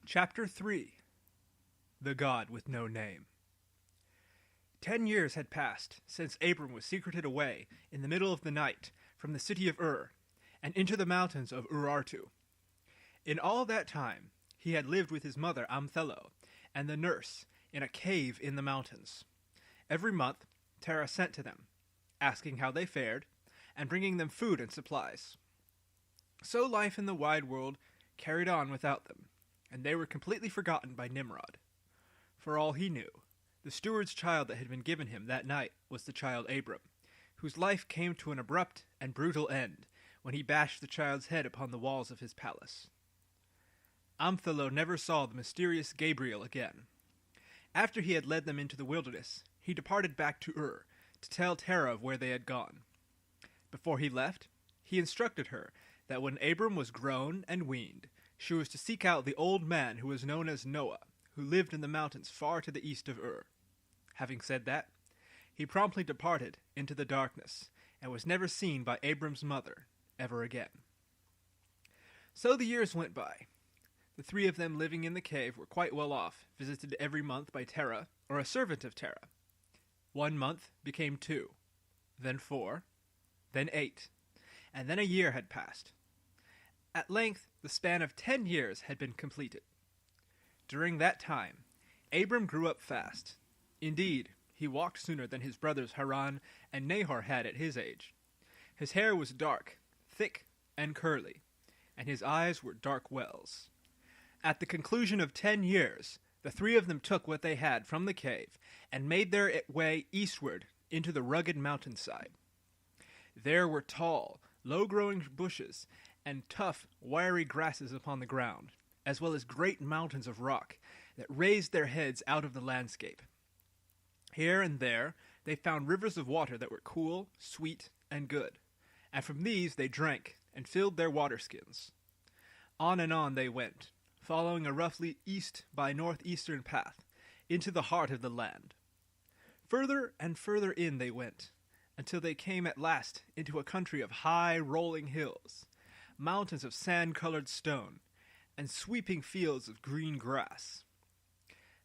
Chapter 3 The God with No Name. 10 years had passed since Abram was secreted away in the middle of the night from the city of Ur and into the mountains of Urartu. In all that time he had lived with his mother Amthelo and the nurse in a cave in the mountains. Every month Terah sent to them, asking how they fared and bringing them food and supplies. So life in the wide world carried on without them, and they were completely forgotten by Nimrod. For all he knew, the steward's child that had been given him that night was the child Abram, whose life came to an abrupt and brutal end when he bashed the child's head upon the walls of his palace. Amthelo never saw the mysterious Gabriel again. After he had led them into the wilderness, he departed back to Ur to tell Terah of where they had gone. Before he left, he instructed her that when Abram was grown and weaned, she was to seek out the old man who was known as Noah, who lived in the mountains far to the east of Ur. Having said that, he promptly departed into the darkness, and was never seen by Abram's mother ever again. So the years went by. The three of them living in the cave were quite well off, visited every month by Terah, or a servant of Terah. 1 month became 2, then 4, then 8, and then a year had passed. At length, the span of 10 years had been completed. During that time, Abram grew up fast. Indeed, he walked sooner than his brothers Haran and Nahor had at his age. His hair was dark, thick, and curly, and his eyes were dark wells. At the conclusion of 10 years, the three of them took what they had from the cave and made their way eastward into the rugged mountainside. There were tall, low-growing bushes and tough, wiry grasses upon the ground, as well as great mountains of rock that raised their heads out of the landscape. Here and there they found rivers of water that were cool, sweet, and good, and from these they drank and filled their water skins. On and on they went, following a roughly east by northeastern path, into the heart of the land. Further and further in they went, until they came at last into a country of high, rolling hills, mountains of sand-colored stone, and sweeping fields of green grass.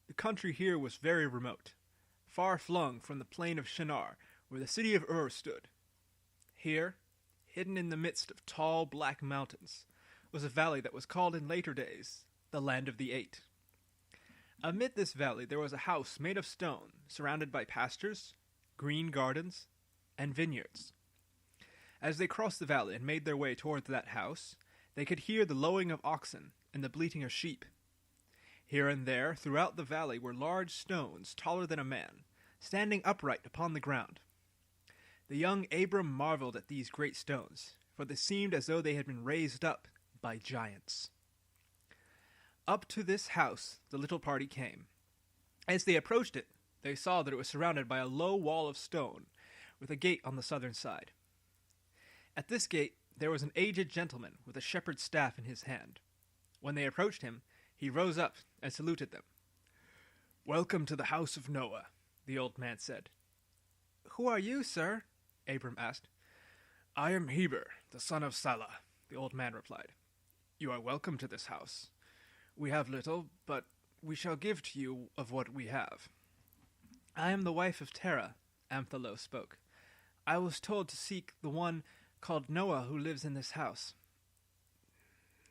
The country here was very remote, far flung from the plain of Shinar, where the city of Ur stood. Here, hidden in the midst of tall black mountains, was a valley that was called in later days the Land of the Eight. Amid this valley there was a house made of stone, surrounded by pastures, green gardens, and vineyards. As they crossed the valley and made their way toward that house, they could hear the lowing of oxen and the bleating of sheep. Here and there throughout the valley were large stones taller than a man, standing upright upon the ground. The young Abram marveled at these great stones, for they seemed as though they had been raised up by giants. Up to this house the little party came. As they approached it, they saw that it was surrounded by a low wall of stone, with a gate on the southern side. At this gate there was an aged gentleman with a shepherd's staff in his hand. When they approached him, he rose up and saluted them. "Welcome to the house of Noah," the old man said. "Who are you, sir?" Abram asked. "I am Heber, the son of Salah," the old man replied. "You are welcome to this house. We have little, but we shall give to you of what we have." "I am the wife of Terah," Amthelo spoke. "I was told to seek the one called Noah who lives in this house."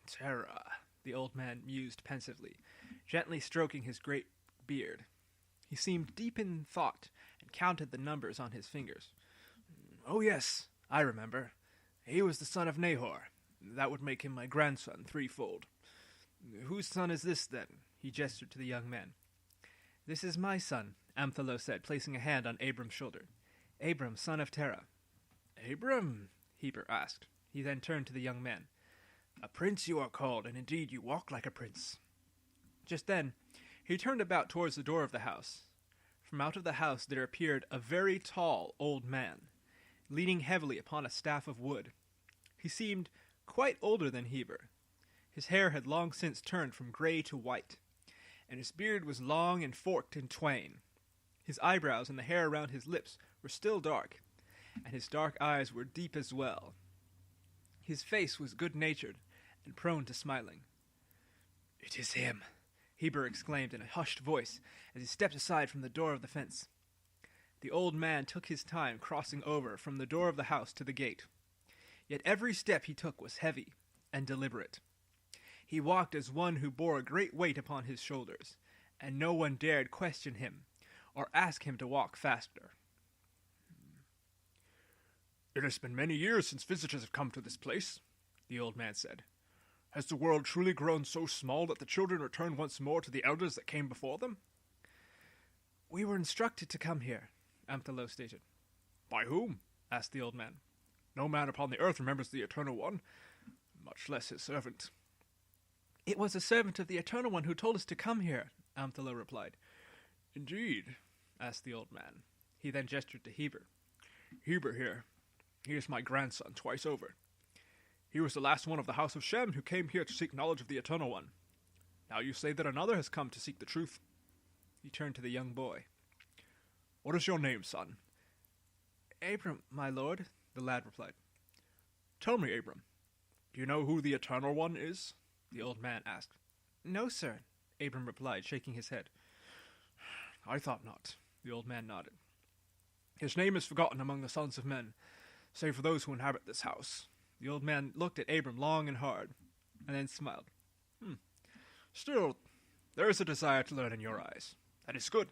"Terah," the old man mused pensively, gently stroking his great beard. He seemed deep in thought and counted the numbers on his fingers. "Oh yes, I remember. He was the son of Nahor. That would make him my grandson threefold. Whose son is this, then?" He gestured to the young man. "This is my son," Amthelo said, placing a hand on Abram's shoulder. "Abram, son of Terah." "Abram?" Heber asked. He then turned to the young man. "A prince you are called, and indeed you walk like a prince." Just then, he turned about towards the door of the house. From out of the house there appeared a very tall old man, leaning heavily upon a staff of wood. He seemed quite older than Heber. His hair had long since turned from gray to white, and his beard was long and forked in twain. His eyebrows and the hair around his lips were still dark, and his dark eyes were deep as well. His face was good-natured and prone to smiling. "It is him," Heber exclaimed in a hushed voice as he stepped aside from the door of the fence. The old man took his time crossing over from the door of the house to the gate. Yet every step he took was heavy and deliberate. He walked as one who bore a great weight upon his shoulders, and no one dared question him or ask him to walk faster. "It has been many years since visitors have come to this place," the old man said. "Has the world truly grown so small that the children return once more to the elders that came before them?" "We were instructed to come here," Amthelo stated. "By whom?" asked the old man. "No man upon the earth remembers the Eternal One, much less his servant." "It was a servant of the Eternal One who told us to come here," Amthelo replied. "Indeed?" asked the old man. He then gestured to Heber. "Heber here. He is my grandson twice over. He was the last one of the house of Shem who came here to seek knowledge of the Eternal One. Now you say that another has come to seek the truth." He turned to the young boy. "What is your name, son?" "Abram, my lord," the lad replied. "Tell me, Abram, do you know who the Eternal One is?" the old man asked. "No, sir," Abram replied, shaking his head. "I thought not," the old man nodded. "His name is forgotten among the sons of men, save for those who inhabit this house." The old man looked at Abram long and hard, and then smiled. "Still, there is a desire to learn in your eyes. That is good.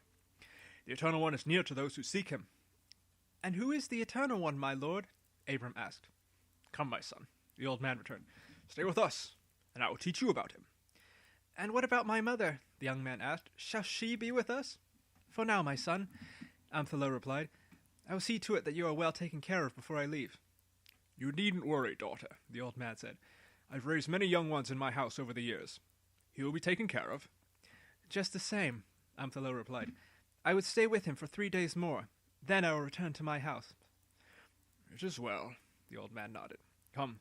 The Eternal One is near to those who seek him." "And who is the Eternal One, my lord?" Abram asked. "Come, my son," the old man returned. "Stay with us, and I will teach you about him." "And what about my mother?" the young man asked. "Shall she be with us?" "For now, my son," Amthelo replied. "I will see to it that you are well taken care of before I leave." "You needn't worry, daughter," the old man said. "I've raised many young ones in my house over the years. He will be taken care of." "Just the same," Amthelo replied. "I would stay with him for 3 days more. Then I will return to my house." "It is well," the old man nodded. "Come,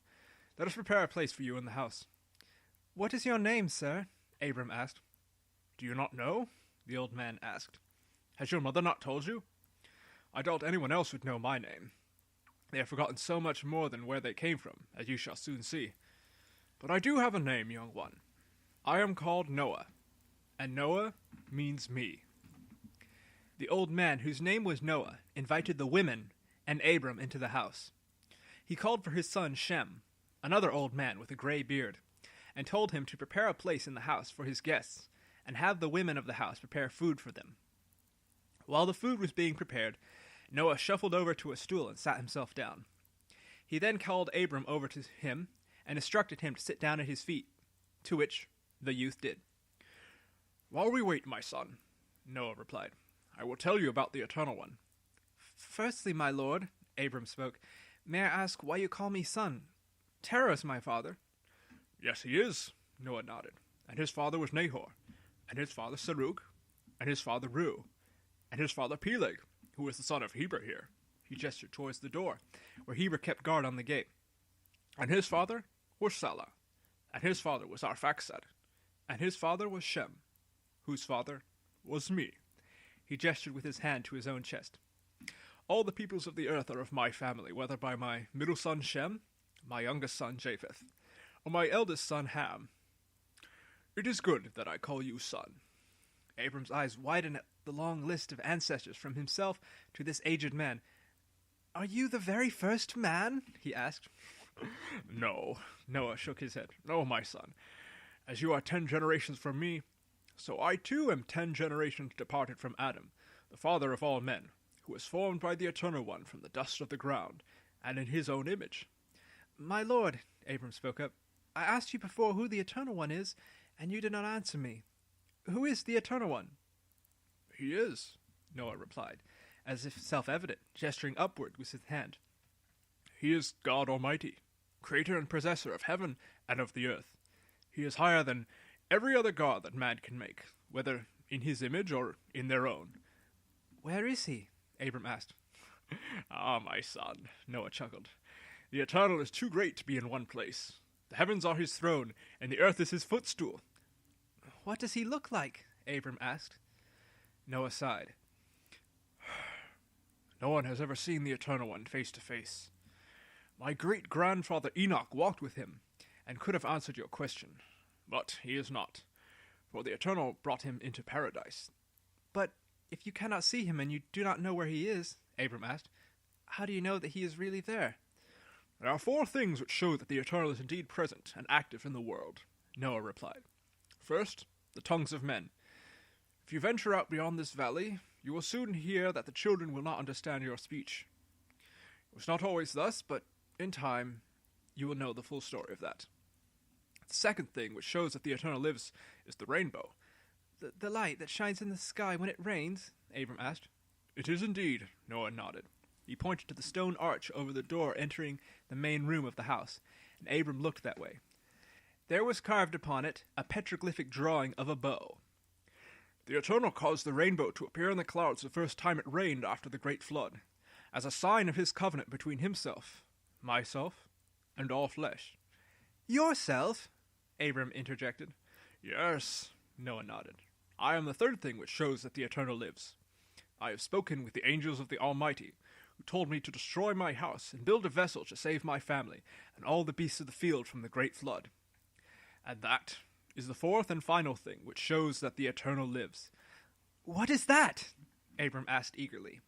let us prepare a place for you in the house." "What is your name, sir?" Abram asked. "Do you not know?" the old man asked. "Has your mother not told you? I doubt anyone else would know my name. They have forgotten so much more than where they came from, as you shall soon see. But I do have a name, young one. I am called Noah, and Noah means me." The old man, whose name was Noah, invited the women and Abram into the house. He called for his son Shem, another old man with a gray beard, and told him to prepare a place in the house for his guests, and have the women of the house prepare food for them. While the food was being prepared, Noah shuffled over to a stool and sat himself down. He then called Abram over to him and instructed him to sit down at his feet, to which the youth did. "While we wait, my son," Noah replied, "I will tell you about the Eternal One." "Firstly, my lord," Abram spoke, "may I ask why you call me son? Terah is my father." "Yes, he is," Noah nodded. "And his father was Nahor, and his father Serug, and his father Reu, and his father Peleg, who was the son of Heber here." He gestured towards the door, where Heber kept guard on the gate. "And his father was Salah, and his father was Arphaxad, and his father was Shem, whose father was me." He gestured with his hand to his own chest. "All the peoples of the earth are of my family, whether by my middle son Shem, my youngest son Japheth, or my eldest son Ham. It is good that I call you son." Abram's eyes widened at the long list of ancestors from himself to this aged man. "Are you the very first man?" he asked. "No," Noah shook his head. "No, my son. As you are 10 generations from me, so I too am 10 generations departed from Adam, the father of all men, who was formed by the Eternal One from the dust of the ground, and in his own image." "My lord," Abram spoke up, "I asked you before who the Eternal One is, and you did not answer me. Who is the Eternal One?" "He is," Noah replied, as if self-evident, gesturing upward with his hand. "He is God Almighty, creator and possessor of heaven and of the earth. He is higher than every other god that man can make, whether in his image or in their own." "Where is he?" Abram asked. "Ah, my son," Noah chuckled. "The Eternal is too great to be in one place. The heavens are his throne, and the earth is his footstool." "What does he look like?" Abram asked. Noah sighed. "No one has ever seen the Eternal One face to face. My great-grandfather Enoch walked with him, and could have answered your question, but he is not. for the Eternal brought him into paradise. But if you cannot see him and you do not know where he is, Abram asked, how do you know that he is really there? There are 4 things which show that the Eternal is indeed present and active in the world, Noah replied. First, the tongues of men. If you venture out beyond this valley, you will soon hear that the children will not understand your speech. It was not always thus, but in time, you will know the full story of that. The second thing which shows that the Eternal lives is the rainbow. The light that shines in the sky when it rains? Abram asked. It is indeed, Noah nodded. He pointed to the stone arch over the door entering the main room of the house, and Abram looked that way. There was carved upon it a petroglyphic drawing of a bow. The Eternal caused the rainbow to appear in the clouds the first time it rained after the great flood, as a sign of his covenant between himself, myself, and all flesh. Yourself? Abram interjected. Yes, Noah nodded. I am the third thing which shows that the Eternal lives. I have spoken with the angels of the Almighty, who told me to destroy my house and build a vessel to save my family and all the beasts of the field from the great flood. And that is the fourth and final thing which shows that the Eternal lives. What is that? Abram asked eagerly.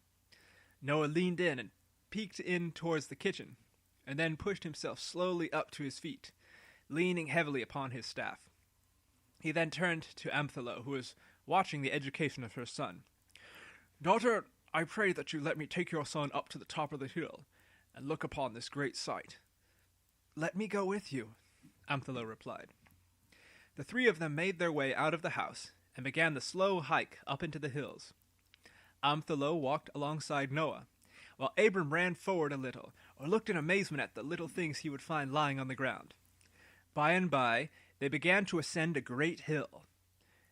Noah leaned in and peeked in towards the kitchen, and then pushed himself slowly up to his feet, leaning heavily upon his staff. He then turned to Amthelo, who was watching the education of her son. Daughter, I pray that you let me take your son up to the top of the hill and look upon this great sight. Let me go with you, Amthelo replied. The 3 of them made their way out of the house and began the slow hike up into the hills. Amthelo walked alongside Noah, while Abram ran forward a little, or looked in amazement at the little things he would find lying on the ground. By and by, they began to ascend a great hill.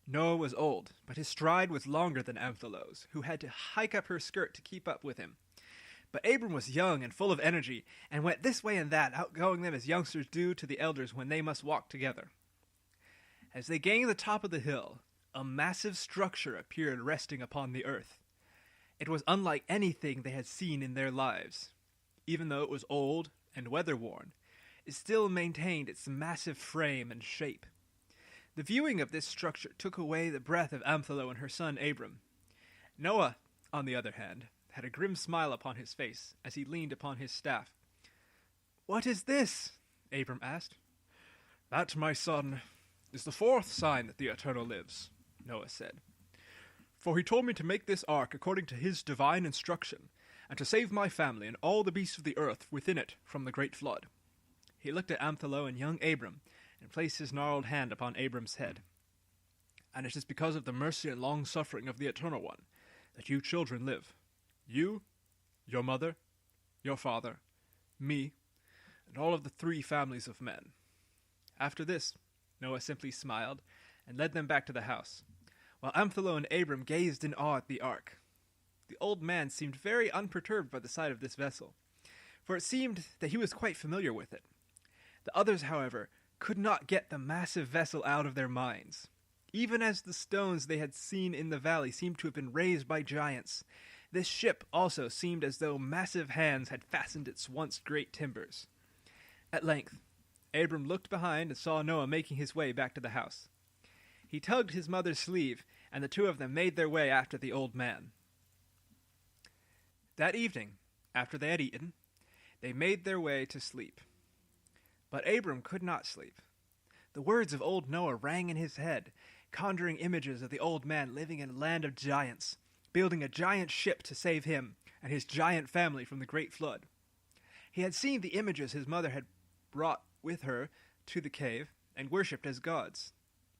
Noah was old, but his stride was longer than Amthelo's, who had to hike up her skirt to keep up with him. But Abram was young and full of energy, and went this way and that, outgoing them as youngsters do to the elders when they must walk together. As they gained the top of the hill, a massive structure appeared resting upon the earth. It was unlike anything they had seen in their lives. Even though it was old and weather-worn, it still maintained its massive frame and shape. The viewing of this structure took away the breath of Amthelo and her son Abram. Noah, on the other hand, had a grim smile upon his face as he leaned upon his staff. "What is this?" Abram asked. That, my son, is the fourth sign that the Eternal lives, Noah said. For he told me to make this ark according to his divine instruction, and to save my family and all the beasts of the earth within it from the great flood. He looked at Amthelo and young Abram, and placed his gnarled hand upon Abram's head. And it is because of the mercy and long-suffering of the Eternal One that you children live. You, your mother, your father, me, and all of the 3 families of men. After this, Noah simply smiled and led them back to the house, while Amthelo and Abram gazed in awe at the ark. The old man seemed very unperturbed by the sight of this vessel, for it seemed that he was quite familiar with it. The others, however, could not get the massive vessel out of their minds. Even as the stones they had seen in the valley seemed to have been raised by giants, this ship also seemed as though massive hands had fastened its once great timbers. At length, Abram looked behind and saw Noah making his way back to the house. He tugged his mother's sleeve, and the 2 of them made their way after the old man. That evening, after they had eaten, they made their way to sleep. But Abram could not sleep. The words of old Noah rang in his head, conjuring images of the old man living in a land of giants, building a giant ship to save him and his giant family from the great flood. He had seen the images his mother had brought with her to the cave and worshipped as gods.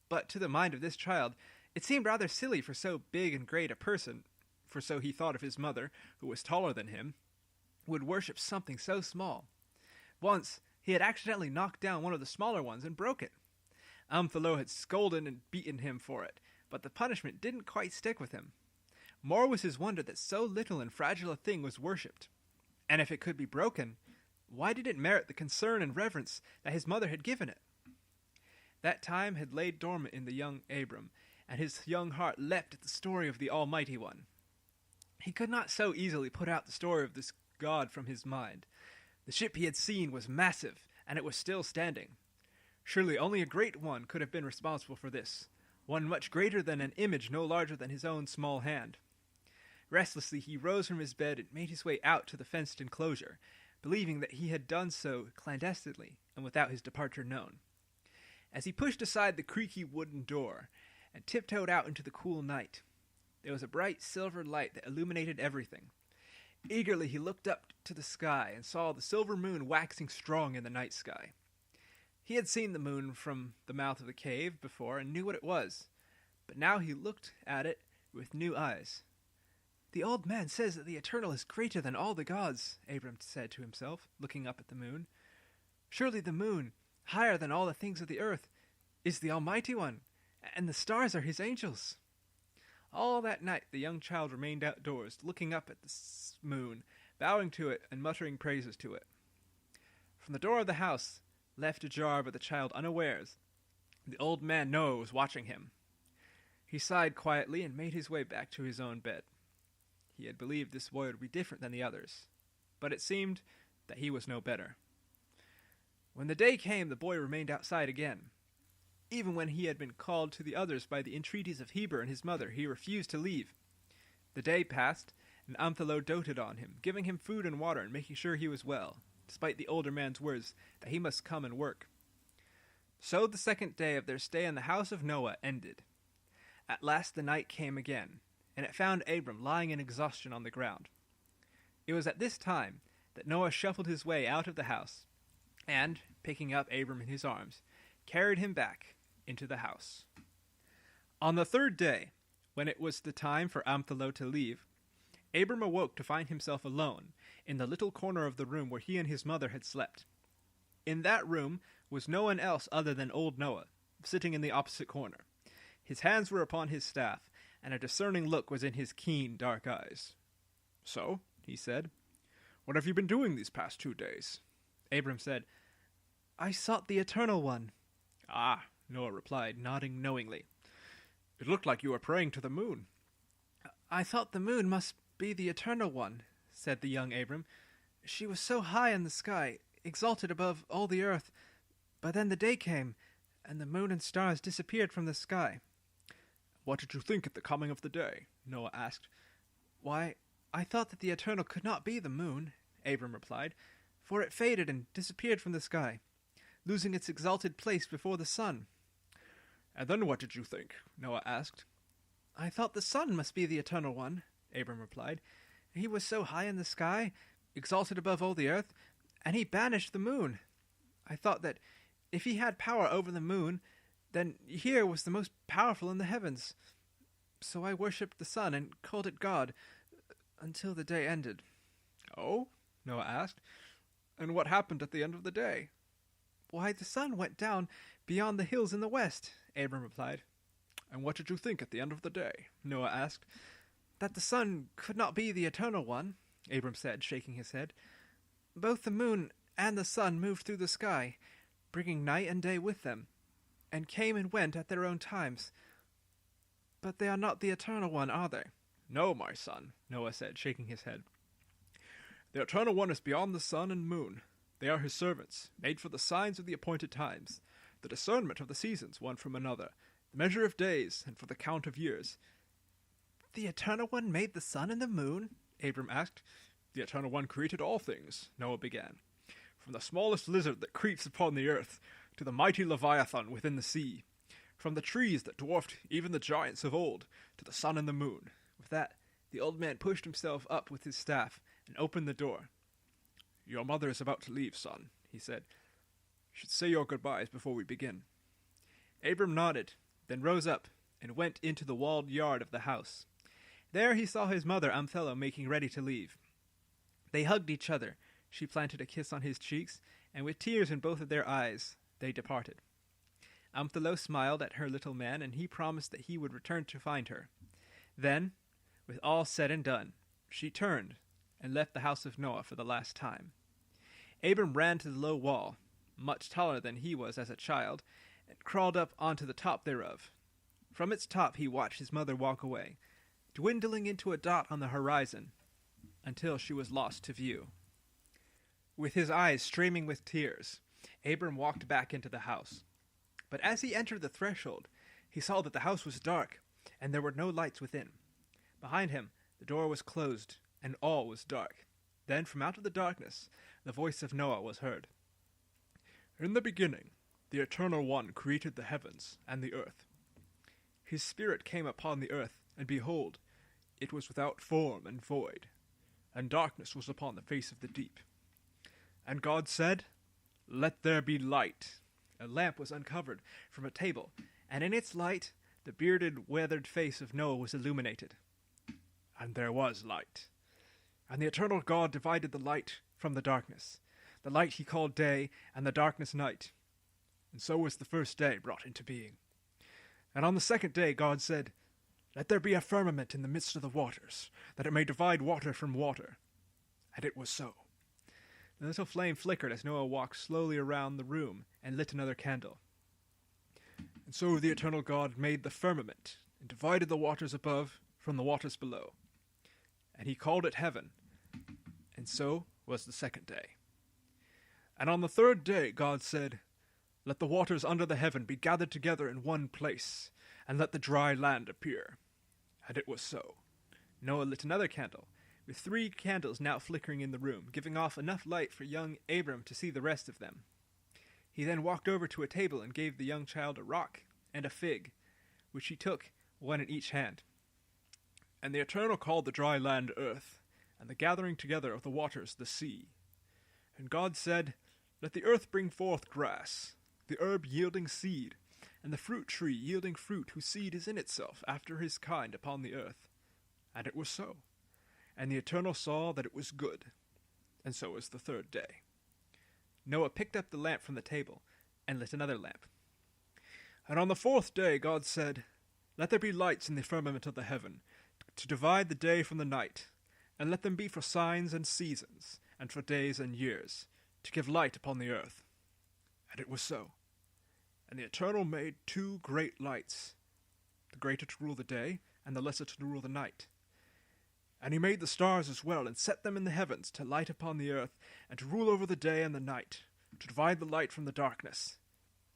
But to the mind of this child, it seemed rather silly for so big and great a person, for so he thought of his mother, who was taller than him, would worship something so small. Once, he had accidentally knocked down one of the smaller ones and broke it. Amthelo had scolded and beaten him for it, but the punishment didn't quite stick with him. More was his wonder that so little and fragile a thing was worshipped. And if it could be broken, why did it merit the concern and reverence that his mother had given it? That time had laid dormant in the young Abram, and his young heart leapt at the story of the Almighty One. He could not so easily put out the story of this God from his mind. The ship he had seen was massive, and it was still standing. Surely only a great one could have been responsible for this, one much greater than an image no larger than his own small hand. Restlessly he rose from his bed and made his way out to the fenced enclosure, believing that he had done so clandestinely and without his departure known. As he pushed aside the creaky wooden door and tiptoed out into the cool night, there was a bright silver light that illuminated everything. Eagerly he looked up to the sky and saw the silver moon waxing strong in the night sky. He had seen the moon from the mouth of the cave before and knew what it was, but now he looked at it with new eyes. "The old man says that the Eternal is greater than all the gods," Abram said to himself, looking up at the moon. "Surely the moon, higher than all the things of the earth, is the Almighty One, and the stars are his angels." All that night the young child remained outdoors, looking up at the moon, bowing to it and muttering praises to it. From the door of the house, left ajar by the child unawares, the old man Noah was watching him. He sighed quietly and made his way back to his own bed. He had believed this boy would be different than the others, but it seemed that he was no better. When the day came, the boy remained outside again. Even when he had been called to the others by the entreaties of Heber and his mother, he refused to leave. The day passed, and Amthelo doted on him, giving him food and water and making sure he was well, despite the older man's words that he must come and work. So the second day of their stay in the house of Noah ended. At last the night came again, and it found Abram lying in exhaustion on the ground. It was at this time that Noah shuffled his way out of the house, and, picking up Abram in his arms, carried him back into the house. On the third day, when it was the time for Amthelo to leave, Abram awoke to find himself alone in the little corner of the room where he and his mother had slept. In that room was no one else other than old Noah, sitting in the opposite corner. His hands were upon his staff, and a discerning look was in his keen, dark eyes. "So," he said, "what have you been doing these past 2 days?" Abram said, "I sought the Eternal One." "Ah," Noah replied, nodding knowingly. "It looked like you were praying to the moon." "I thought the moon must be the Eternal One," said the young Abram. "She was so high in the sky, exalted above all the earth. But then the day came, and the moon and stars disappeared from the sky." "What did you think at the coming of the day?" Noah asked. "Why, I thought that the Eternal could not be the moon," Abram replied, "for it faded and disappeared from the sky, losing its exalted place before the sun." "And then what did you think?" Noah asked. "I thought the sun must be the Eternal One," Abram replied. "He was so high in the sky, exalted above all the earth, and he banished the moon. I thought that if he had power over the moon, then he was the most powerful in the heavens. So I worshipped the sun and called it God, until the day ended." "Oh?" Noah asked. "And what happened at the end of the day?" "Why, the sun went down beyond the hills in the west," Abram replied. "And what did you think at the end of the day?" Noah asked. "That the sun could not be the Eternal One," Abram said, shaking his head. "Both the moon and the sun moved through the sky, bringing night and day with them, and came and went at their own times. But they are not the Eternal One, are they?" "No, my son," Noah said, shaking his head. "The Eternal One is beyond the sun and moon. They are his servants, made for the signs of the appointed times, the discernment of the seasons one from another, the measure of days, and for the count of years." "The Eternal One made the sun and the moon?" Abram asked. "The Eternal One created all things," Noah began, "from the smallest lizard that creeps upon the earth to the mighty Leviathan within the sea, from the trees that dwarfed even the giants of old to the sun and the moon." With that, the old man pushed himself up with his staff and opened the door. "Your mother is about to leave, son," he said. "You should say your goodbyes before we begin." Abram nodded, then rose up and went into the walled yard of the house. There he saw his mother Amthelo making ready to leave. They hugged each other. She planted a kiss on his cheeks, and with tears in both of their eyes, they departed. Amthelo smiled at her little man, and he promised that he would return to find her. Then, with all said and done, she turned and left the house of Noah for the last time. Abram ran to the low wall, much taller than he was as a child, and crawled up onto the top thereof. From its top he watched his mother walk away, dwindling into a dot on the horizon, until she was lost to view. With his eyes streaming with tears, Abram walked back into the house. But as he entered the threshold, he saw that the house was dark, and there were no lights within. Behind him, the door was closed, and all was dark. Then from out of the darkness, the voice of Noah was heard. In the beginning, the Eternal One created the heavens and the earth. His Spirit came upon the earth, and behold, it was without form and void, and darkness was upon the face of the deep. And God said, Let there be light. A lamp was uncovered from a table, and in its light the bearded, weathered face of Noah was illuminated. And there was light. And the eternal God divided the light from the darkness. The light he called day, and the darkness night. And so was the first day brought into being. And on the second day God said, Let there be a firmament in the midst of the waters, that it may divide water from water. And it was so. The little flame flickered as Noah walked slowly around the room and lit another candle. And so the eternal God made the firmament, and divided the waters above from the waters below. And he called it heaven. And so was the second day. And on the third day God said, Let the waters under the heaven be gathered together in one place, and let the dry land appear. And it was so. Noah lit another candle, with 3 candles now flickering in the room, giving off enough light for young Abram to see the rest of them. He then walked over to a table and gave the young child a rock and a fig, which he took, one in each hand. And the Eternal called the dry land earth, and the gathering together of the waters the sea. And God said, Let the earth bring forth grass, the herb yielding seed, and the fruit tree yielding fruit whose seed is in itself after his kind upon the earth. And it was so. And the Eternal saw that it was good. And so was the third day. Noah picked up the lamp from the table and lit another lamp. And on the fourth day God said, Let there be lights in the firmament of the heaven, to divide the day from the night, and let them be for signs and seasons, and for days and years, to give light upon the earth. And it was so. And the Eternal made 2 great lights, the greater to rule the day, and the lesser to rule the night. And he made the stars as well, and set them in the heavens to light upon the earth, and to rule over the day and the night, to divide the light from the darkness.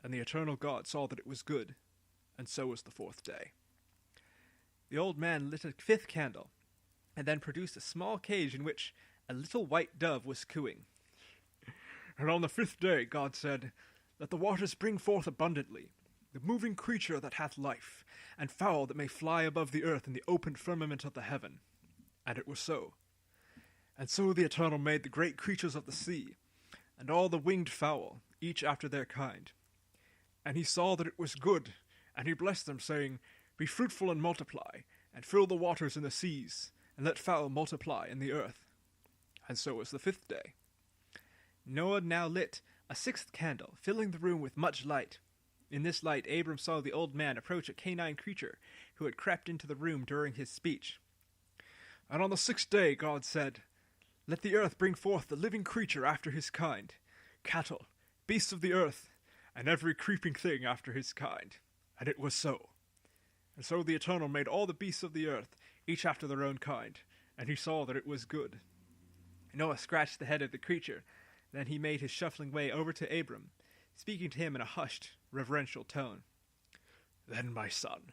And the Eternal God saw that it was good, and so was the fourth day. The old man lit a 5th candle, and then produced a small cage in which a little white dove was cooing. And on the 5th day God said, Let the waters bring forth abundantly the moving creature that hath life, and fowl that may fly above the earth in the open firmament of the heaven. And it was so. And so the Eternal made the great creatures of the sea, and all the winged fowl, each after their kind. And he saw that it was good, and he blessed them, saying, Be fruitful and multiply, and fill the waters in the seas, and let fowl multiply in the earth. And so was the 5th day. Noah now lit a 6th candle, filling the room with much light. In this light Abram saw the old man approach a canine creature who had crept into the room during his speech. And on the 6th day God said, Let the earth bring forth the living creature after his kind, cattle, beasts of the earth, and every creeping thing after his kind. And it was so. And so the Eternal made all the beasts of the earth, each after their own kind, and he saw that it was good. Noah scratched the head of the creature. Then he made his shuffling way over to Abram, speaking to him in a hushed, reverential tone. Then, my son,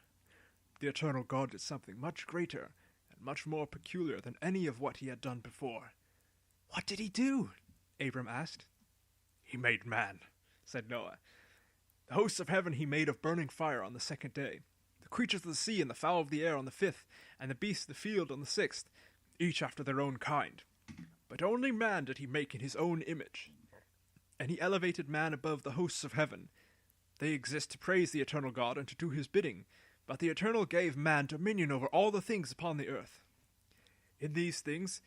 the Eternal God did something much greater and much more peculiar than any of what he had done before. What did he do? Abram asked. He made man, said Noah. The hosts of heaven he made of burning fire on the 2nd day, the creatures of the sea and the fowl of the air on the 5th, and the beasts of the field on the 6th, each after their own kind. But only man did he make in his own image. And he elevated man above the hosts of heaven. They exist to praise the Eternal God and to do his bidding, but the Eternal gave man dominion over all the things upon the earth. In these things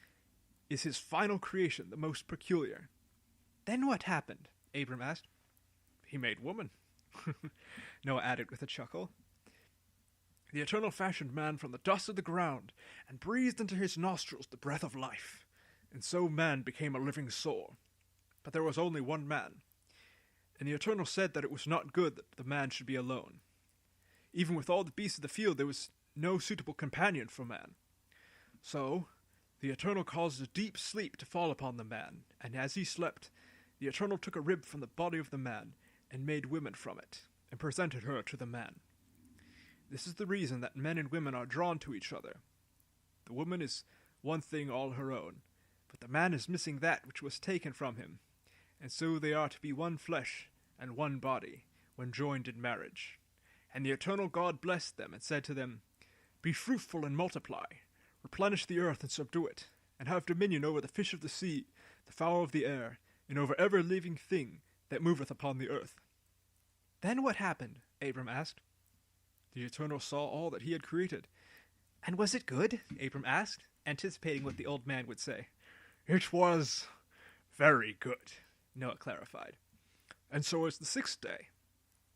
is his final creation the most peculiar. Then what happened? Abram asked. He made woman, Noah added with a chuckle. The Eternal fashioned man from the dust of the ground, and breathed into his nostrils the breath of life, and so man became a living soul. But there was only one man, and the Eternal said that it was not good that the man should be alone. Even with all the beasts of the field there was no suitable companion for man. So the Eternal caused a deep sleep to fall upon the man, and as he slept, the Eternal took a rib from the body of the man, and made woman from it, and presented her to the man. This is the reason that men and women are drawn to each other. The woman is one thing all her own, but the man is missing that which was taken from him, and so they are to be one flesh and one body, when joined in marriage. And the eternal God blessed them, and said to them, Be fruitful and multiply, replenish the earth and subdue it, and have dominion over the fish of the sea, the fowl of the air, and over every living thing that moveth upon the earth. Then what happened? Abram asked. The Eternal saw all that he had created. And was it good? Abram asked, anticipating what the old man would say. It was very good, Noah clarified. And so was the sixth day.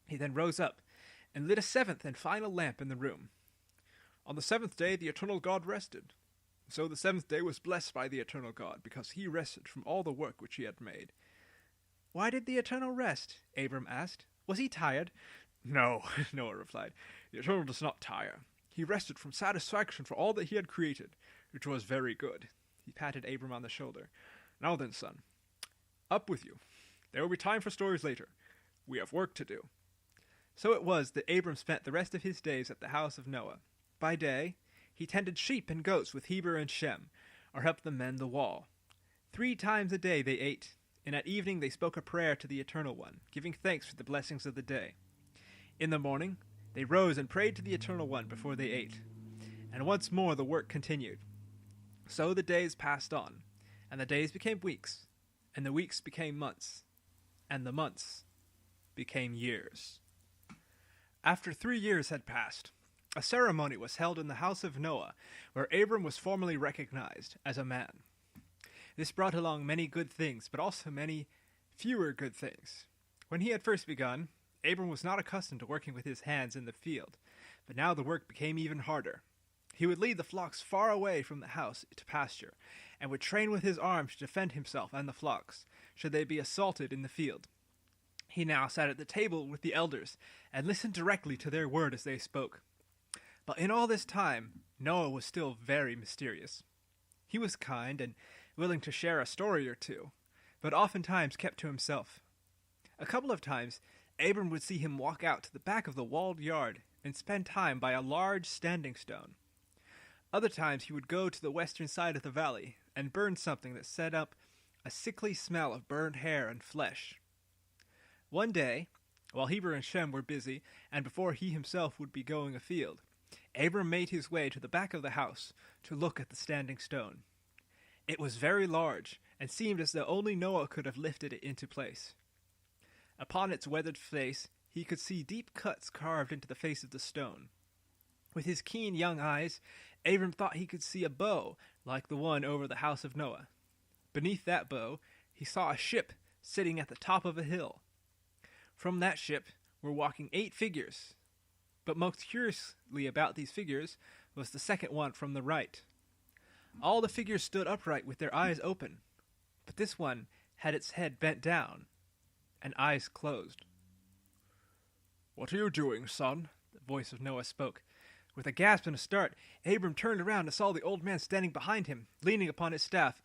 He then rose up and lit a seventh and final lamp in the room. On the seventh day the Eternal God rested. So the seventh day was blessed by the Eternal God, because he rested from all the work which he had made. Why did the Eternal rest? Abram asked. Was he tired? No, Noah replied. The Eternal does not tire. He rested from satisfaction for all that he had created, which was very good. He patted Abram on the shoulder. Now then, son, up with you. There will be time for stories later. We have work to do. So it was that Abram spent the rest of his days at the house of Noah. By day, he tended sheep and goats with Heber and Shem, or helped them mend the wall. 3 times a day they ate, and at evening they spoke a prayer to the Eternal One, giving thanks for the blessings of the day. In the morning, they rose and prayed to the Eternal One before they ate, and once more the work continued. So the days passed on, and the days became weeks, and the weeks became months, and the months became years. After 3 years had passed, a ceremony was held in the house of Noah, where Abram was formally recognized as a man. This brought along many good things, but also many fewer good things. When he had first begun, Abram was not accustomed to working with his hands in the field, but now the work became even harder. He would lead the flocks far away from the house to pasture, and would train with his arms to defend himself and the flocks, should they be assaulted in the field. He now sat at the table with the elders, and listened directly to their word as they spoke. But in all this time, Noah was still very mysterious. He was kind and willing to share a story or two, but oftentimes kept to himself. A couple of times, Abram would see him walk out to the back of the walled yard and spend time by a large standing stone. Other times he would go to the western side of the valley and burn something that set up a sickly smell of burned hair and flesh. One day, while Heber and Shem were busy, and before he himself would be going afield, Abram made his way to the back of the house to look at the standing stone. It was very large, and seemed as though only Noah could have lifted it into place. Upon its weathered face, he could see deep cuts carved into the face of the stone. With his keen young eyes, Abram thought he could see a bow like the one over the house of Noah. Beneath that bow, he saw a ship sitting at the top of a hill. From that ship were walking 8 figures, but most curiously about these figures was the second one from the right. All the figures stood upright with their eyes open, but this one had its head bent down and eyes closed. "What are you doing, son?" The voice of Noah spoke. With a gasp and a start, Abram turned around and saw the old man standing behind him, leaning upon his staff.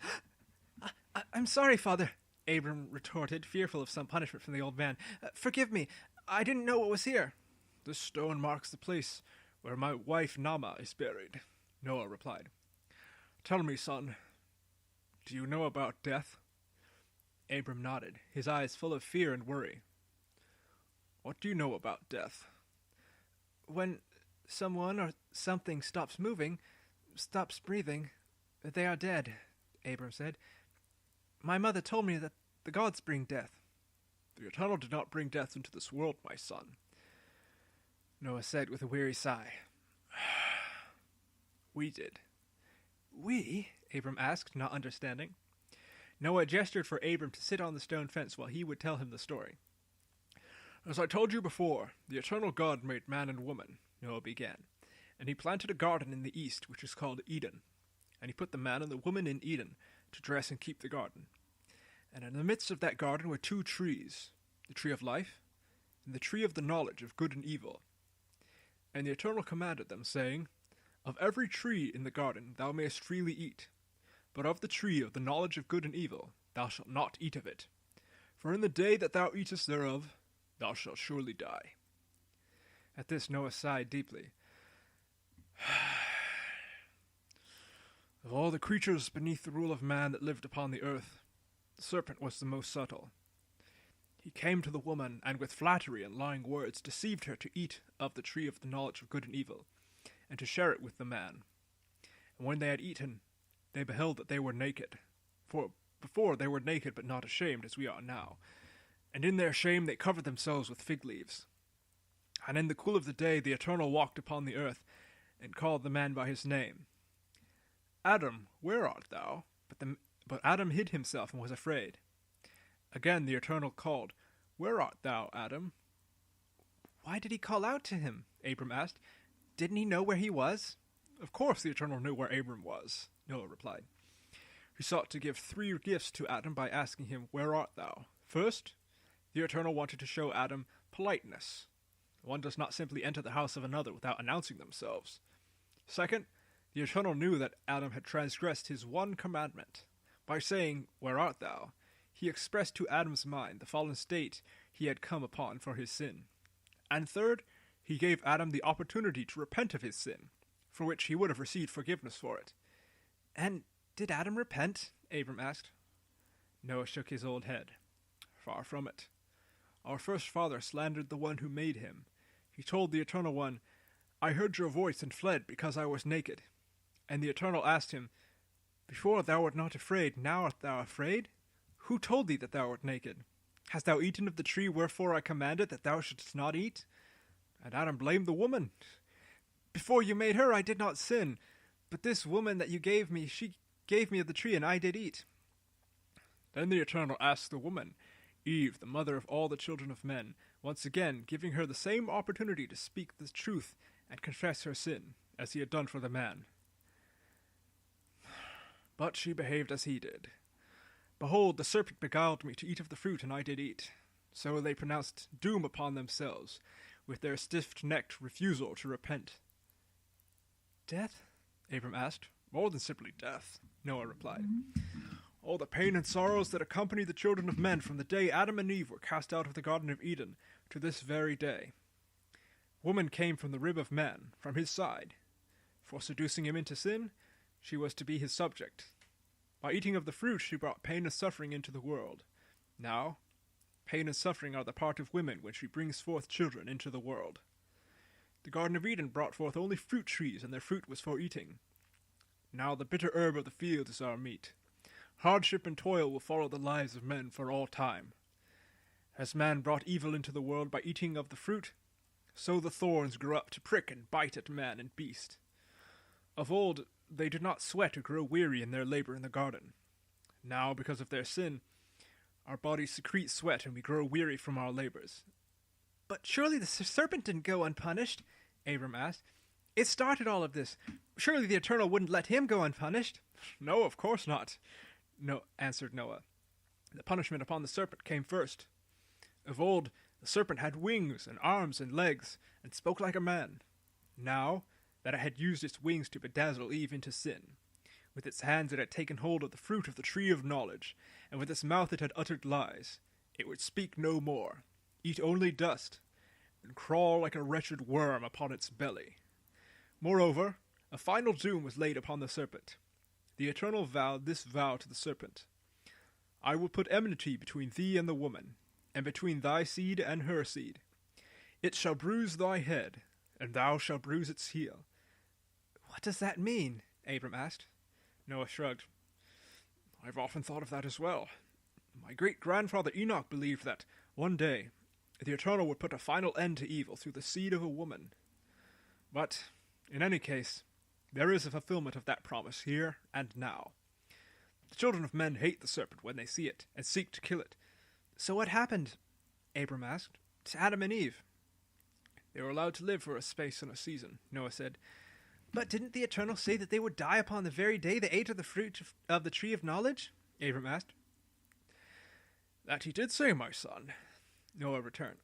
I'm sorry, father, Abram retorted, fearful of some punishment from the old man. Forgive me. I didn't know what was here. "This stone marks the place where my wife Naamah is buried," Noah replied. "Tell me, son, do you know about death?" Abram nodded, his eyes full of fear and worry. "What do you know about death?" When someone or something stops moving, stops breathing, they are dead, Abram said. My mother told me that the gods bring death. "The Eternal did not bring death into this world, my son," Noah said with a weary sigh. "We did." We? Abram asked, not understanding. Noah gestured for Abram to sit on the stone fence while he would tell him the story. "As I told you before, the Eternal God made man and woman," Noah began, "and he planted a garden in the east which is called Eden, and he put the man and the woman in Eden to dress and keep the garden. And in the midst of that garden were 2 trees, the tree of life and the tree of the knowledge of good and evil. And the Eternal commanded them, saying, Of every tree in the garden thou mayest freely eat, but of the tree of the knowledge of good and evil thou shalt not eat of it. For in the day that thou eatest thereof, thou shalt surely die." At this Noah sighed deeply. Of all the creatures beneath the rule of man that lived upon the earth, the serpent was the most subtle. He came to the woman, and with flattery and lying words deceived her to eat of the tree of the knowledge of good and evil, and to share it with the man. And when they had eaten, they beheld that they were naked. For before they were naked but not ashamed, as we are now. And in their shame they covered themselves with fig leaves. And in the cool of the day the Eternal walked upon the earth, and called the man by his name. Adam, where art thou? But Adam hid himself and was afraid. Again the Eternal called, Where art thou, Adam? Why did he call out to him? Abram asked. Didn't he know where he was? Of course the Eternal knew where Abram was, Noah replied. He sought to give 3 gifts to Adam by asking him, Where art thou? First, the Eternal wanted to show Adam politeness. One does not simply enter the house of another without announcing themselves. Second, the Eternal knew that Adam had transgressed his one commandment. By saying, Where art thou? He expressed to Adam's mind the fallen state he had come upon for his sin. And third, he gave Adam the opportunity to repent of his sin, for which he would have received forgiveness for it. And did Adam repent? Abram asked. Noah shook his old head. Far from it. Our first father slandered the one who made him. He told the Eternal One, I heard your voice and fled because I was naked. And the Eternal asked him, Before thou wert not afraid, now art thou afraid? Who told thee that thou wert naked? Hast thou eaten of the tree wherefore I commanded that thou shouldst not eat? And Adam blamed the woman. Before you made her I did not sin, but this woman that you gave me, she gave me of the tree, and I did eat. Then the Eternal asked the woman, Eve, the mother of all the children of men, once again giving her the same opportunity to speak the truth and confess her sin, as he had done for the man. But she behaved as he did. Behold, the serpent beguiled me to eat of the fruit, and I did eat. So they pronounced doom upon themselves, with their stiff-necked refusal to repent. Death? Abram asked. More than simply death, Noah replied. All the pain and sorrows that accompany the children of men from the day Adam and Eve were cast out of the Garden of Eden to this very day. Woman came from the rib of man, from his side. For seducing him into sin, she was to be his subject. By eating of the fruit, she brought pain and suffering into the world. Now, pain and suffering are the part of women when she brings forth children into the world. The Garden of Eden brought forth only fruit trees, and their fruit was for eating. Now the bitter herb of the field is our meat. Hardship and toil will follow the lives of men for all time. As man brought evil into the world by eating of the fruit, so the thorns grew up to prick and bite at man and beast. Of old, they did not sweat or grow weary in their labor in the garden. Now, because of their sin, our bodies secrete sweat and we grow weary from our labors. But surely the serpent didn't go unpunished, Abram asked. It started all of this. Surely the Eternal wouldn't let him go unpunished. No, of course not, answered Noah. The punishment upon the serpent came first. Of old, the serpent had wings and arms and legs, and spoke like a man. Now, that it had used its wings to bedazzle Eve into sin, with its hands it had taken hold of the fruit of the tree of knowledge, and with its mouth it had uttered lies, it would speak no more, eat only dust, and crawl like a wretched worm upon its belly. Moreover, a final doom was laid upon the serpent. The Eternal vowed this vow to the serpent. I will put enmity between thee and the woman, and between thy seed and her seed. It shall bruise thy head, and thou shalt bruise its heel. What does that mean? Abram asked. Noah shrugged. I've often thought of that as well. My great-grandfather Enoch believed that, one day, the Eternal would put a final end to evil through the seed of a woman. But, in any case, there is a fulfillment of that promise here and now. The children of men hate the serpent when they see it, and seek to kill it. So what happened? Abram asked. To Adam and Eve. They were allowed to live for a space and a season, Noah said. But didn't the Eternal say that they would die upon the very day they ate of the fruit of the tree of knowledge? Abram asked. That he did say, my son, Noah returned.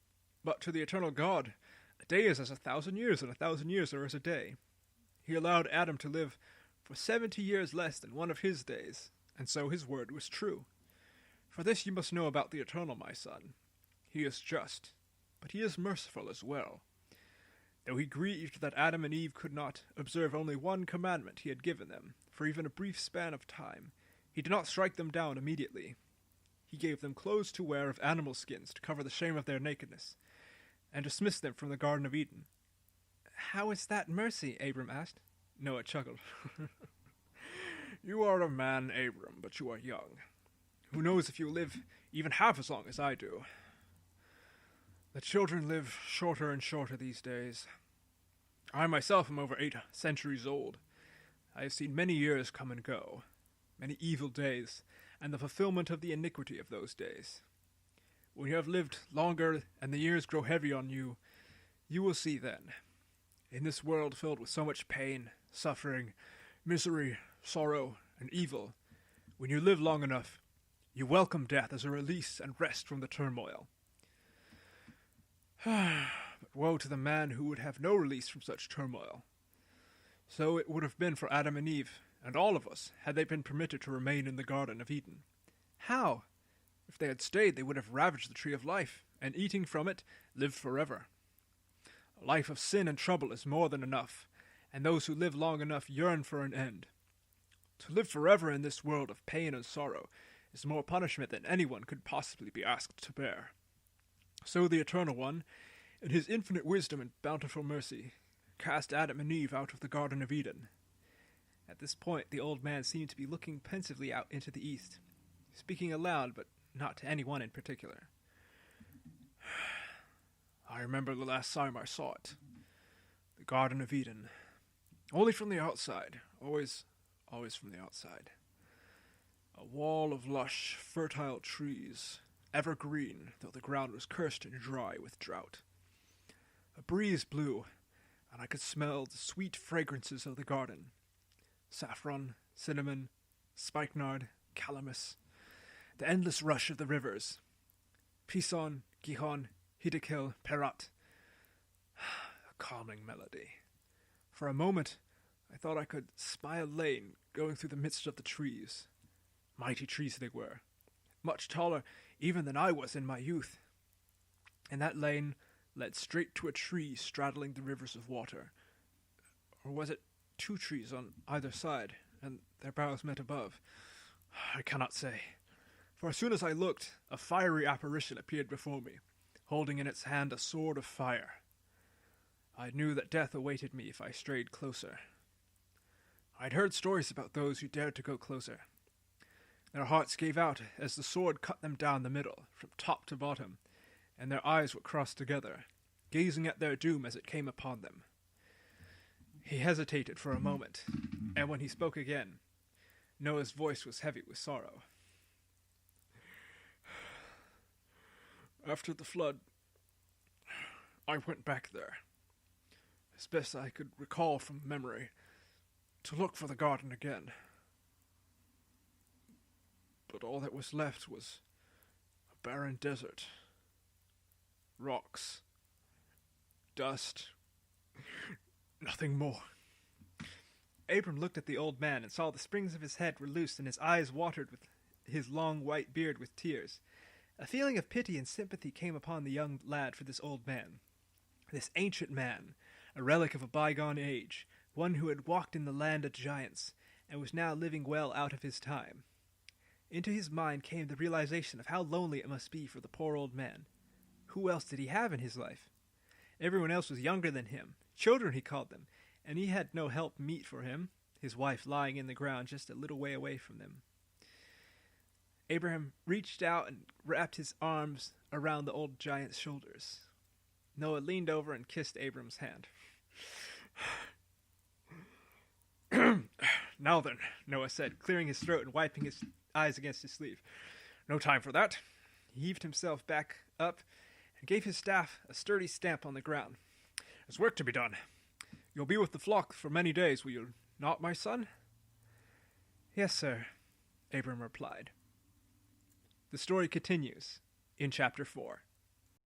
But to the Eternal God, a day is as 1,000 years, and 1,000 years are as a day. He allowed Adam to live for 70 years less than one of his days, and so his word was true. For this you must know about the Eternal, my son. He is just, but he is merciful as well. Though he grieved that Adam and Eve could not observe only one commandment he had given them, for even a brief span of time, he did not strike them down immediately. He gave them clothes to wear of animal skins to cover the shame of their nakedness, and dismissed them from the Garden of Eden. "How is that mercy?" Abram asked. Noah chuckled. "You are a man, Abram, but you are young. Who knows if you live even half as long as I do? The children live shorter and shorter these days. I myself am over 8 centuries old. I have seen many years come and go, many evil days, and the fulfillment of the iniquity of those days. When you have lived longer and the years grow heavy on you, you will see then, in this world filled with so much pain, suffering, misery, sorrow, and evil, when you live long enough, you welcome death as a release and rest from the turmoil. But woe to the man who would have no release from such turmoil. So it would have been for Adam and Eve, and all of us, had they been permitted to remain in the Garden of Eden. How? If they had stayed, they would have ravaged the tree of life, and eating from it, lived forever. A life of sin and trouble is more than enough, and those who live long enough yearn for an end. To live forever in this world of pain and sorrow is more punishment than anyone could possibly be asked to bear. So the Eternal One, in his infinite wisdom and bountiful mercy, cast Adam and Eve out of the Garden of Eden." At this point, the old man seemed to be looking pensively out into the east, speaking aloud, but not to anyone in particular. "I remember the last time I saw it. The Garden of Eden. Only from the outside. Always from the outside. A wall of lush, fertile trees, evergreen, though the ground was cursed and dry with drought. A breeze blew, and I could smell the sweet fragrances of the garden. Saffron, cinnamon, spikenard, calamus, the endless rush of the rivers. Pison, Gihon, Hiddekel, Perat. A calming melody. For a moment, I thought I could spy a lane going through the midst of the trees. Mighty trees they were, much taller even than I was in my youth. And that lane led straight to a tree straddling the rivers of water. Or was it 2 trees on either side, and their boughs met above? I cannot say. For as soon as I looked, a fiery apparition appeared before me, holding in its hand a sword of fire. I knew that death awaited me if I strayed closer. I'd heard stories about those who dared to go closer. Their hearts gave out as the sword cut them down the middle, from top to bottom, and their eyes were crossed together, gazing at their doom as it came upon them. He hesitated for a moment, and when he spoke again, Noah's voice was heavy with sorrow. After the flood, I went back there, as best I could recall from memory, to look for the garden again. But all that was left was a barren desert. Rocks. Dust. Nothing more. Abram looked at the old man and saw the springs of his head were loosed and his eyes watered with his long white beard with tears. A feeling of pity and sympathy came upon the young lad for this old man. This ancient man, a relic of a bygone age, one who had walked in the land of giants, and was now living well out of his time. Into his mind came the realization of how lonely it must be for the poor old man. Who else did he have in his life? Everyone else was younger than him. Children, he called them, and he had no help meet for him, his wife lying in the ground just a little way away from them. Abraham reached out and wrapped his arms around the old giant's shoulders. Noah leaned over and kissed Abram's hand. "Now then," Noah said, clearing his throat and wiping his eyes against his sleeve. "No time for that." He heaved himself back up and gave his staff a sturdy stamp on the ground. "There's work to be done. You'll be with the flock for many days, will you not, my son?" "Yes, sir," Abram replied. The story continues in chapter 4.